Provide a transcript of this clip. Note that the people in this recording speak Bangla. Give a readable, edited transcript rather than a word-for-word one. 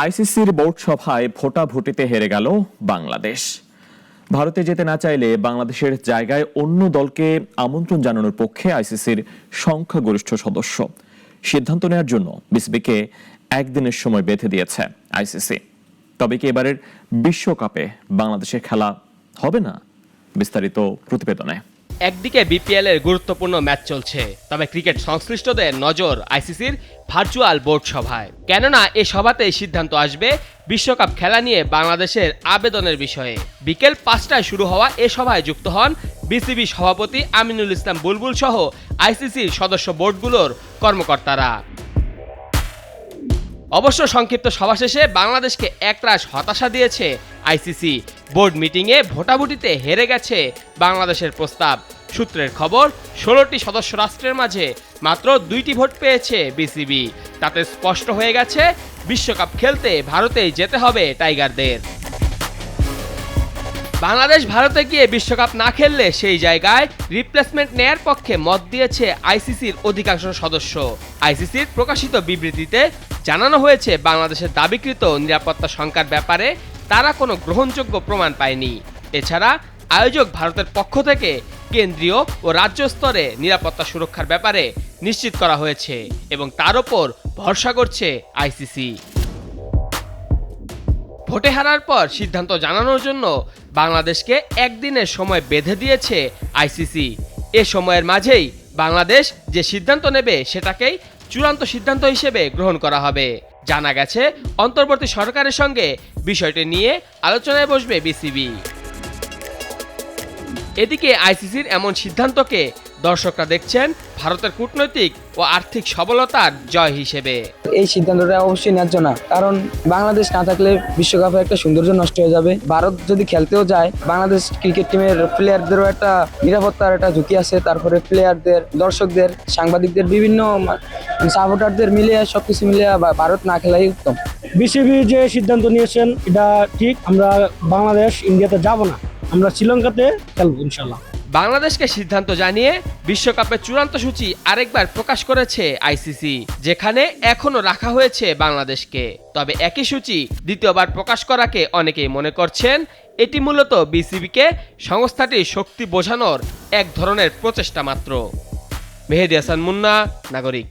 আইসিসির বোর্ড সভায় ভোটাভুটিতে হেরে গেল বাংলাদেশ। ভারতে যেতে না চাইলে বাংলাদেশের জায়গায় অন্য দলকে আমন্ত্রণ জানানোর পক্ষে আইসিসির সংখ্যাগরিষ্ঠ সদস্য। সিদ্ধান্ত নেওয়ার জন্য বিসিবিকে একদিনের সময় বেঁধে দিয়েছে আইসিসি। তবে কি এবারের বিশ্বকাপে বাংলাদেশের খেলা হবে না? বিস্তারিত প্রতিবেদনে। একদিকে বিপিএল এর গুরুত্বপূর্ণ ম্যাচ চলছে, তবে ক্রিকেট সংশ্লিষ্টদের নজর আইসিসির ভার্চুয়াল বোর্ড সভায়। কেননা এ সভাতেই সিদ্ধান্ত আসবে বিশ্বকাপ খেলা নিয়ে বাংলাদেশের আবেদনের বিষয়ে। বিকেল 5টায় শুরু হওয়া এ সভায় যুক্ত হন বিসিবি সভাপতি আমিনুল ইসলাম বুলবুল সহ আইসিসির সদস্য বোর্ডগুলোর কর্মকর্তারা। অবশ্য সংক্ষিপ্ত সভা শেষে বাংলাদেশকে একরাশ হতাশা দিয়েছে আইসিসি। বোর্ড মিটিংয়ে ভোটাভুটিতে হেরে গেছে বাংলাদেশের প্রস্তাব। সূত্রের খবর, 16টি সদস্য রাষ্ট্রের মাঝে মাত্র 2টি ভোট পেয়েছে বিসিবি। তাতে স্পষ্ট হয়ে গেছে বিশ্বকাপ খেলতে ভারতেই যেতে হবে টাইগারদের। বাংলাদেশ ভারতে গিয়ে বিশ্বকাপ না খেললে সেই জায়গায় রিপ্লেসমেন্ট নেয়ার পক্ষে মত দিয়েছে আইসিসির অধিকাংশ সদস্য। আইসিসির প্রকাশিত বিবৃতিতে জানানো হয়েছে, বাংলাদেশের দাবিকৃত নিরাপত্তা শঙ্কার ব্যাপারে তারা কোনো গ্রহণযোগ্য প্রমাণ পায়নি। এছাড়া আয়োজক ভারতের পক্ষ থেকে কেন্দ্রীয় ও রাজ্য স্তরে নিরাপত্তা সুরক্ষার ব্যাপারে নিশ্চিত করা হয়েছে এবং তার ওপর ভরসা করছে আইসিসি। ভোটে হারার পর সিদ্ধান্ত জানানোর জন্য বাংলাদেশকে একদিনের সময় বেঁধে দিয়েছে আইসিসি। এ সময়ের মাঝেই বাংলাদেশ যে সিদ্ধান্ত নেবে সেটাকেই চূড়ান্ত সিদ্ধান্ত হিসেবে গ্রহণ করা হবে। জানা গেছে, অন্তর্বর্তী সরকারের সঙ্গে বিষয়টি নিয়ে আলোচনায় বসবে বিসিবি। এদিকে আইসিসির এমন সিদ্ধান্তকে দর্শকরা দেখছেন ভারতের কূটনৈতিক ও আর্থিক সবলতার জয় হিসেবে। এই সিদ্ধান্তটা অবশ্যই ন্যায্য না, কারণ বাংলাদেশ না থাকলে বিশ্বকাপে একটা সৌন্দর্য নষ্ট হয়ে যাবে। ভারত যদি খেলতেও যায়, বাংলাদেশ ক্রিকেট টিমের প্লেয়ারদেরও একটা নিরাপত্তার একটা ঝুঁকি আছে। তারপরে প্লেয়ারদের, দর্শকদের, সাংবাদিকদের, বিভিন্ন সাপোর্টারদের মিলিয়ে সবকিছু মিলিয়ে ভারত না খেলাই উত্তম। বিসিবি যে সিদ্ধান্ত নিয়েছেন এটা ঠিক। আমরা বাংলাদেশ ইন্ডিয়াতে যাব না, আমরা শ্রীলঙ্কাতে খেলবো ইনশাল্লাহ। বাংলাদেশকে সিদ্ধান্ত জানিয়ে বিশ্বকাপের চূড়ান্ত সূচি আরেকবার প্রকাশ করেছে আইসিসি, যেখানে এখনো রাখা হয়েছে বাংলাদেশকে। তবে একই সূচি দ্বিতীয়বার প্রকাশ করাকে অনেকেই মনে করছেন এটি মূলত বিসিবিকে সংস্থাটির শক্তি বোঝানোর এক ধরনের প্রচেষ্টা মাত্র। মেহেদী হাসান মুন্না, নাগরিক।